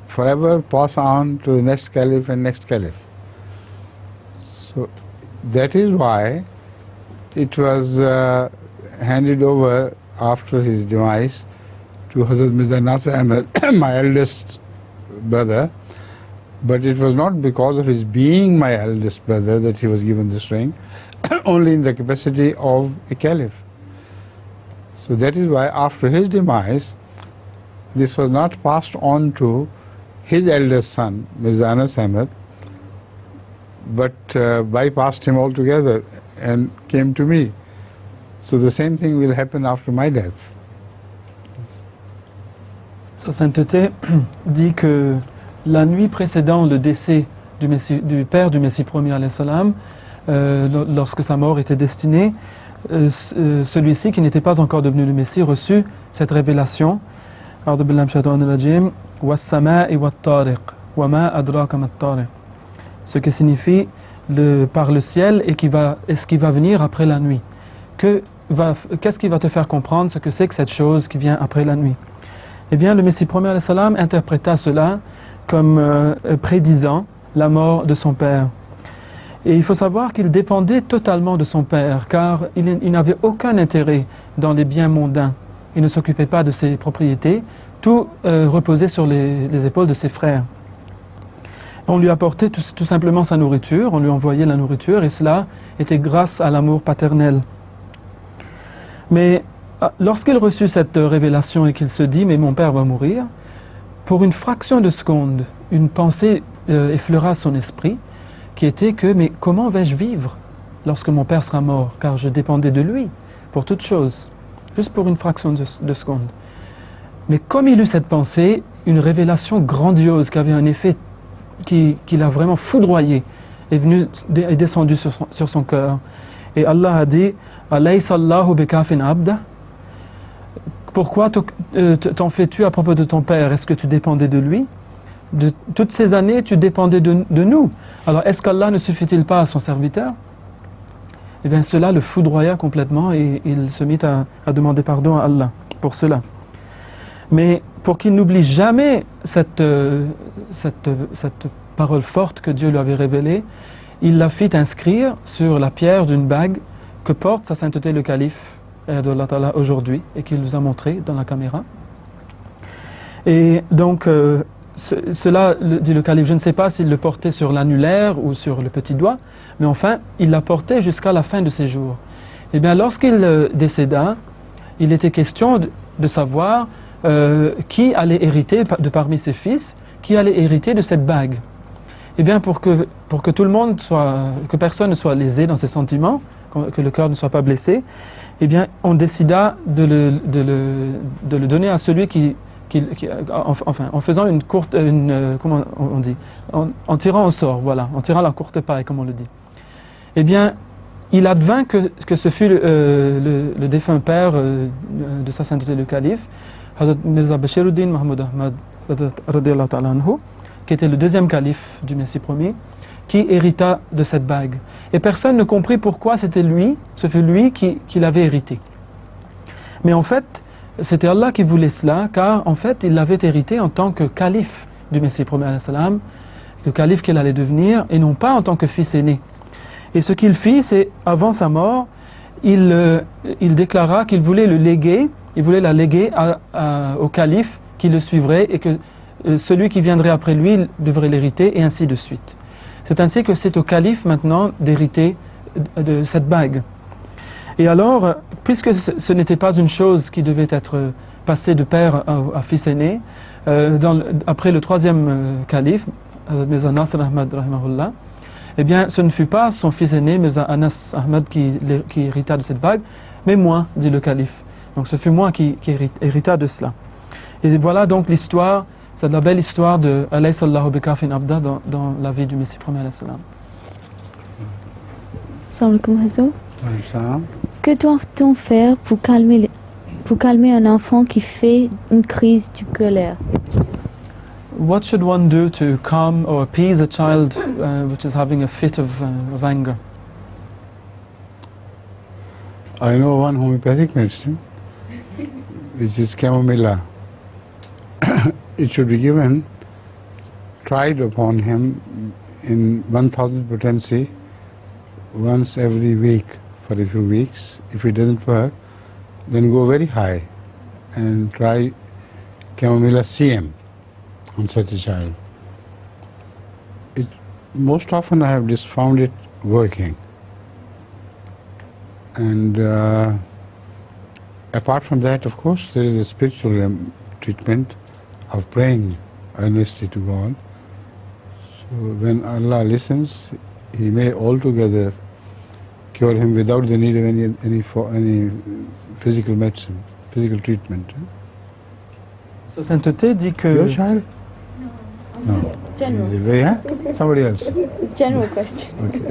forever pass on to the next caliph and next caliph. So that is why it was handed over after his demise to Hazrat Mirza Nasir Ahmed, my eldest brother, but it was not because of his being my eldest brother that he was given this ring, only in the capacity of a caliph. So that is why after his demise, this was not passed on to his eldest son, Mirza Anas Ahmed, but bypassed him altogether and came to me. So the same thing will happen after my death. Sa sainteté dit que la nuit précédant le décès du père du Messie premier, alayhi salam, lorsque sa mort était destinée, celui-ci qui n'était pas encore devenu le Messie reçut cette révélation. Ce qui signifie par le ciel et ce qui va venir après la nuit. Qu'est-ce qui va te faire comprendre ce que c'est que cette chose qui vient après la nuit? Eh bien, le Messie premier alayhi salam interpréta cela comme prédisant la mort de son père. Et il faut savoir qu'il dépendait totalement de son père, car il n'avait aucun intérêt dans les biens mondains. Il ne s'occupait pas de ses propriétés, tout reposait sur les épaules de ses frères. On lui apportait tout simplement sa nourriture, on lui envoyait la nourriture, et cela était grâce à l'amour paternel. Mais lorsqu'il reçut cette révélation et qu'il se dit « mais mon père va mourir », pour une fraction de seconde, une pensée effleura son esprit, qui était que « mais comment vais-je vivre lorsque mon père sera mort ?» Car je dépendais de lui pour toute chose, juste pour une fraction de seconde. Mais comme il eut cette pensée, une révélation grandiose qui avait un effet qui l'a vraiment foudroyé est descendue sur son cœur. Et Allah a dit « Alaysa Allahu bikafin abda » Pourquoi t'en fais-tu à propos de ton père? Est-ce que tu dépendais de lui? De toutes ces années, tu dépendais de nous. Alors, est-ce qu'Allah ne suffit-il pas à son serviteur? Eh bien, cela le foudroya complètement et il se mit à demander pardon à Allah pour cela. Mais pour qu'il n'oublie jamais cette parole forte que Dieu lui avait révélée, il la fit inscrire sur la pierre d'une bague que porte sa sainteté le calife aujourd'hui et qu'il nous a montré dans la caméra. Et donc, cela, dit le calife, je ne sais pas s'il le portait sur l'annulaire ou sur le petit doigt, mais enfin, il la portait jusqu'à la fin de ses jours. Et bien, lorsqu'il décéda, il était question de savoir qui allait hériter de parmi ses fils, qui allait hériter de cette bague. Et bien, pour que tout le monde que personne ne soit lésé dans ses sentiments, que le cœur ne soit pas blessé, eh bien, on décida de le donner à celui en faisant une courte, comment on dit, en tirant au sort, voilà, en tirant la courte paille, comme on le dit. Eh bien, il advint que ce fut le défunt père de sa sainteté le calife, Hazrat Mirza Bashiruddin Mahmoud Ahmad, qui était le deuxième calife du Messie premier, qui hérita de cette bague. Et personne ne comprit pourquoi c'était lui, ce fut lui qui l'avait hérité. Mais en fait, c'était Allah qui voulait cela, car en fait, il l'avait hérité en tant que calife du Messie premier, le calife qu'il allait devenir, et non pas en tant que fils aîné. Et ce qu'il fit, c'est, avant sa mort, il déclara qu'il voulait le léguer, il voulait la léguer au calife qui le suivrait, et que celui qui viendrait après lui devrait l'hériter, et ainsi de suite. C'est ainsi que c'est au calife maintenant d'hériter de cette bague. Et alors, puisque ce n'était pas une chose qui devait être passée de père à fils aîné, après le troisième calife, Mirza Nasr Ahmad rahimahullah, eh bien, ce ne fut pas son fils aîné, Mirza Anas Ahmad, qui hérita de cette bague, mais moi, dit le calife. Donc ce fut moi qui hérita de cela. Et voilà donc l'histoire, c'est la belle histoire de Alayhi sallahu bikafin abda dans la vie du Messie premier alayhi salam. Salam alaikum Hazou. Que doit-on faire pour calmer un enfant qui fait une crise de colère? What should one do to calm or appease a child which is having a fit of anger? I know one homeopathic medicine, which is chamomilla. It should be given, tried upon him in 1000 potency once every week for a few weeks. If it doesn't work, then go very high and try chamomilla CM on such a child. Most often I have just found it working. And apart from that, of course, there is a spiritual treatment of praying earnestly to God. So when Allah listens, He may altogether cure him without the need of any physical medicine, physical treatment. Sa sainteté dit que... Your child? No. General. Somebody else. General question. Okay.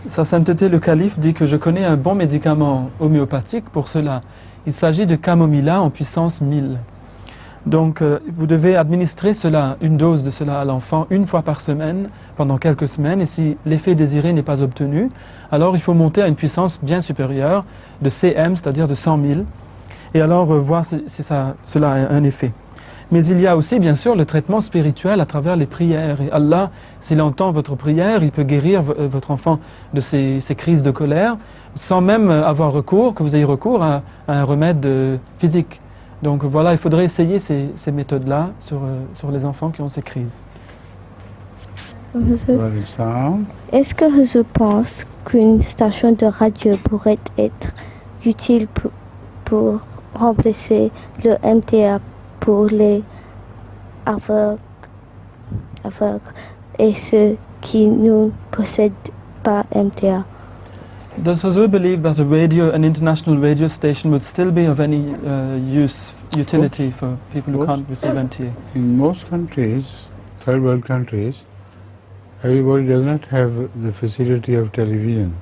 Sa sainteté, le calife, dit que je connais un bon médicament homéopathique pour cela. Il s'agit de camomilla en puissance 1000. Donc vous devez administrer cela, une dose de cela à l'enfant une fois par semaine, pendant quelques semaines, et si l'effet désiré n'est pas obtenu, alors il faut monter à une puissance bien supérieure de CM, c'est-à-dire de 100 000, et alors voir si cela a un effet. Mais il y a aussi bien sûr le traitement spirituel à travers les prières, et Allah, s'il entend votre prière, il peut guérir votre enfant de ces crises de colère, sans même avoir recours, que vous ayez recours à un remède physique. Donc voilà, il faudrait essayer ces méthodes-là sur les enfants qui ont ces crises. Est-ce que je pense qu'une station de radio pourrait être utile pour remplacer le MTA pour les aveugles et ceux qui ne possèdent pas MTA? Does Hazur believe that an international radio station would still be of any utility for people who can't receive MTA? In most countries, third world countries, everybody does not have the facility of television.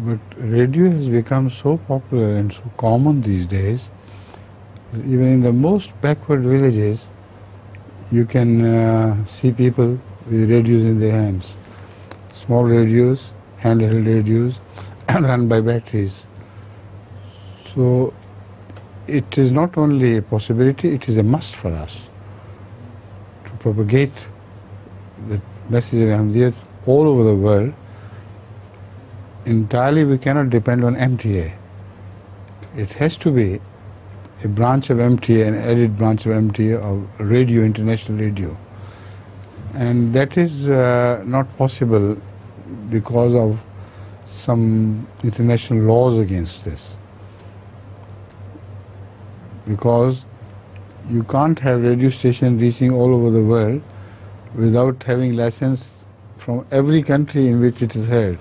But radio has become so popular and so common these days, even in the most backward villages, you can see people with radios in their hands. Small radios, handheld radios, run by batteries. So it is not only a possibility, it is a must for us to propagate the message of Ahmadiyyat all over the world. Entirely we cannot depend on MTA. It has to be a branch of MTA, an added branch of MTA of radio, international radio. And that is not possible because of some international laws against this. Because you can't have radio station reaching all over the world without having license from every country in which it is heard.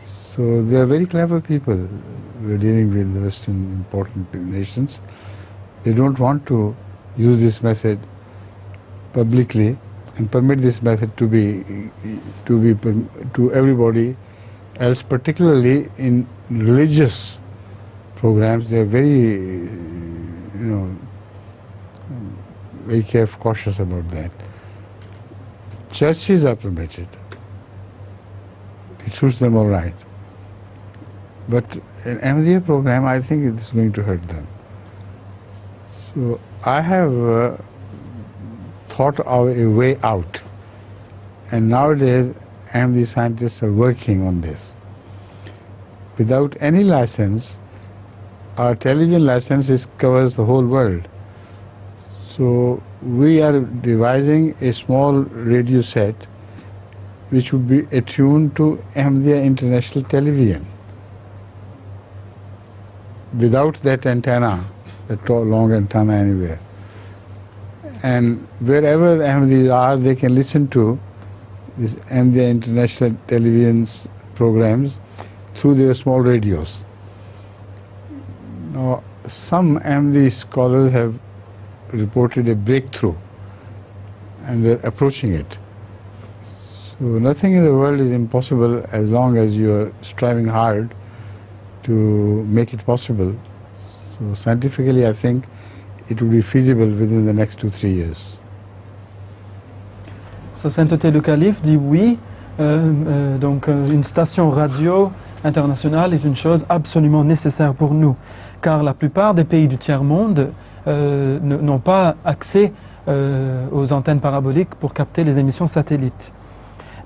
So they are very clever people. We're dealing with the Western important nations. They don't want to use this method publicly and permit this method to everybody else, particularly in religious programs. They are very, very careful, cautious about that. Churches are permitted. It suits them all right. But an Ahmadiyya program, I think it is going to hurt them. So I have thought of a way out. And nowadays, Ahmadiyya scientists are working on this. Without any license, our television license covers the whole world. So we are devising a small radio set which would be attuned to Ahmadiyya International Television. Without that antenna, that long antenna anywhere. And wherever the Ahmadis are, they can listen to this Ahmadiyya International Television's programs through their small radios. Now, some Ahmadi scholars have reported a breakthrough, and they're approaching it. So nothing in the world is impossible as long as you're striving hard to make it possible. So scientifically, I think it will be feasible within the next 2-3 years. Sa Sainteté le Calife dit oui, donc une station radio internationale est une chose absolument nécessaire pour nous, car la plupart des pays du tiers-monde n'ont pas accès aux antennes paraboliques pour capter les émissions satellites.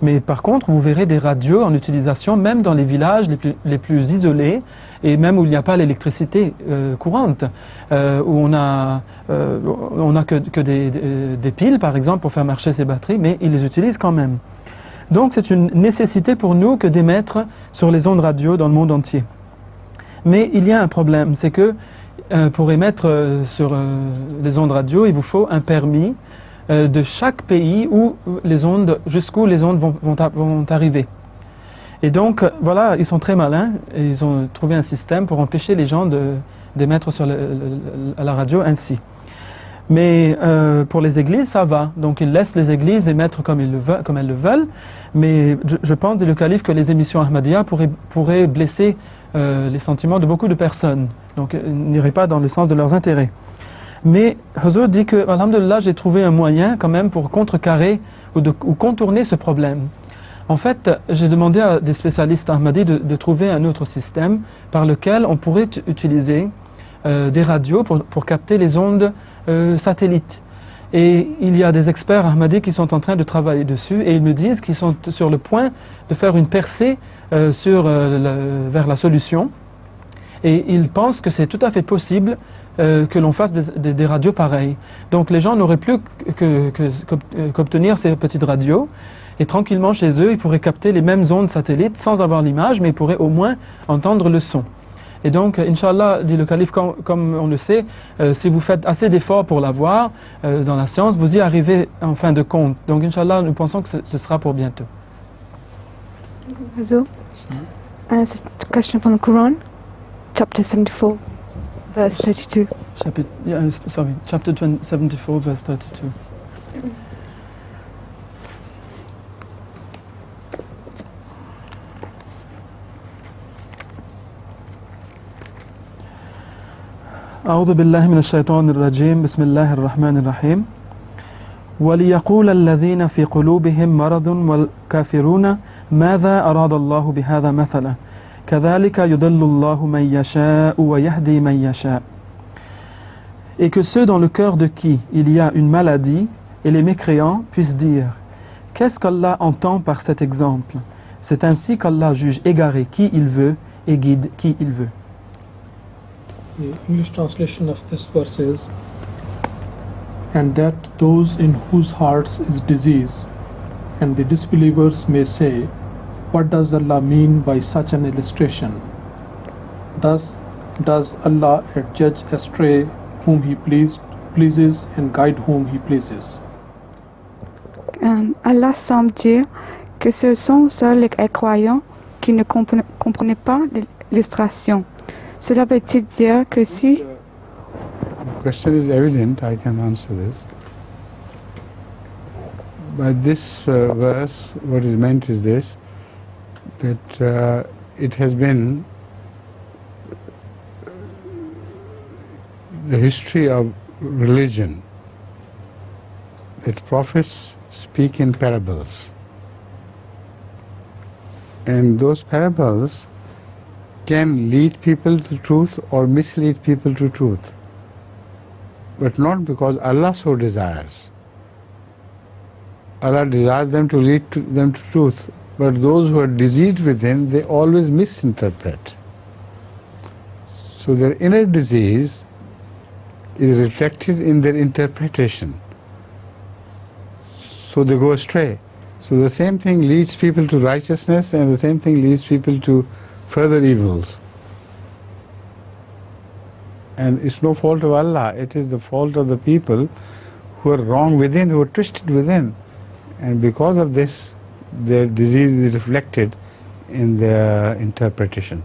Mais par contre, vous verrez des radios en utilisation même dans les villages les plus isolés et même où il n'y a pas l'électricité courante, où on n'a que des piles par exemple pour faire marcher ces batteries, mais ils les utilisent quand même. Donc c'est une nécessité pour nous que d'émettre sur les ondes radio dans le monde entier. Mais il y a un problème, c'est que pour émettre sur les ondes radio, il vous faut un permis de chaque pays où les ondes, jusqu'où les ondes vont arriver. Et donc, voilà, ils sont très malins et ils ont trouvé un système pour empêcher les gens d'émettre à la radio ainsi. Mais pour les églises, ça va. Donc, ils laissent les églises émettre comme elles le veulent. Mais je pense, dit le calife, que les émissions Ahmadiyya pourraient blesser les sentiments de beaucoup de personnes. Donc, ils n'iraient pas dans le sens de leurs intérêts. Mais Huzur dit que, alhamdulillah, j'ai trouvé un moyen quand même pour contrecarrer ou contourner ce problème. En fait, j'ai demandé à des spécialistes Ahmadis de trouver un autre système par lequel on pourrait utiliser des radios pour capter les ondes satellites. Et il y a des experts Ahmadis qui sont en train de travailler dessus et ils me disent qu'ils sont sur le point de faire une percée vers la solution. Et ils pensent que c'est tout à fait possible que l'on fasse des radios pareilles. Donc les gens n'auraient plus qu'obtenir ces petites radios et tranquillement chez eux, ils pourraient capter les mêmes ondes satellites sans avoir l'image, mais ils pourraient au moins entendre le son. Et donc, Inch'Allah, dit le calife, comme on le sait, si vous faites assez d'efforts pour l'avoir dans la science, vous y arrivez en fin de compte. Donc, Inch'Allah, nous pensons que ce sera pour bientôt. Hazur, it's a question from the Quran, chapter 74, verse 32. Chapter 74, verse 32. أعوذ بالله من الشيطان الرجيم بسم الله الرحمن الرحيم وليقول الذين في قلوبهم مرض والكافرون ماذا أراد الله بهذا مثلا كذلك يضل الله من يشاء ويهدي من يشاء. Et que ceux dans le cœur de qui il y a une maladie et les mécréants puissent dire qu'est-ce qu'Allah entend par cet exemple? C'est ainsi qu'Allah juge égaré qui il veut et guide qui il veut. The English translation of this verse is, and that those in whose hearts is disease, and the disbelievers may say, what does Allah mean by such an illustration? Thus does Allah judge astray whom He pleases and guide whom He pleases. Allah semble dire que ce sont seuls les croyants qui ne comprenaient pas l'illustration. Cela veut-il dire que si... The question is evident, I can answer this. By this verse, what is meant is this, that it has been the history of religion, that prophets speak in parables. And those parables can lead people to truth or mislead people to truth, but not because Allah so desires. Allah desires them to lead them to truth, but those who are diseased within, they always misinterpret. So their inner disease is reflected in their interpretation. so they go astray. So the same thing leads people to righteousness, and the same thing leads people to further evils. And it's no fault of Allah, it is the fault of the people who are wrong within, who are twisted within. And because of this, their disease is reflected in their interpretation.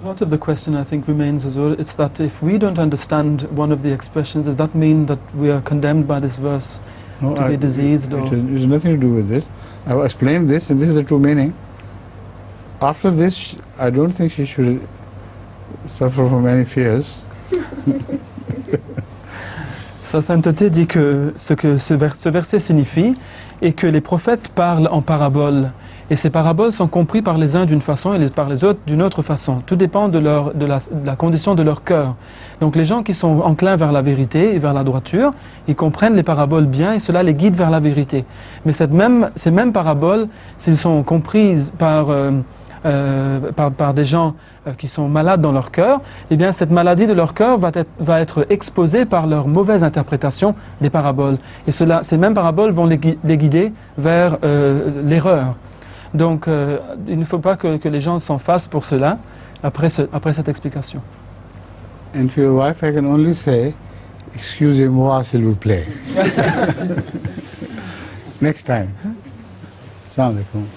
Part of the question, I think, remains, Huzur, it's that if we don't understand one of the expressions, does that mean that we are condemned by this verse to be diseased? It has nothing to do with this. I've explained this, and this is the true meaning. After this, I don't think she should suffer from any fears. Sa sainteté dit que ce verset signifie est que les prophètes parlent en paraboles. Et ces paraboles sont comprises par les uns d'une façon et par les autres d'une autre façon. Tout dépend de la condition de leur cœur. Donc les gens qui sont enclins vers la vérité et vers la droiture, ils comprennent les paraboles bien et cela les guide vers la vérité. Mais ces mêmes paraboles, s'ils sont comprises par des gens qui sont malades dans leur cœur, eh bien cette maladie de leur cœur va être exposée par leur mauvaise interprétation des paraboles. Et ces mêmes paraboles vont les guider vers l'erreur. Donc il ne faut pas que les gens s'en fassent pour cela, après cette explication. And to your wife I can only say, excusez-moi s'il vous plaît. Next time. Assalamu alaikum.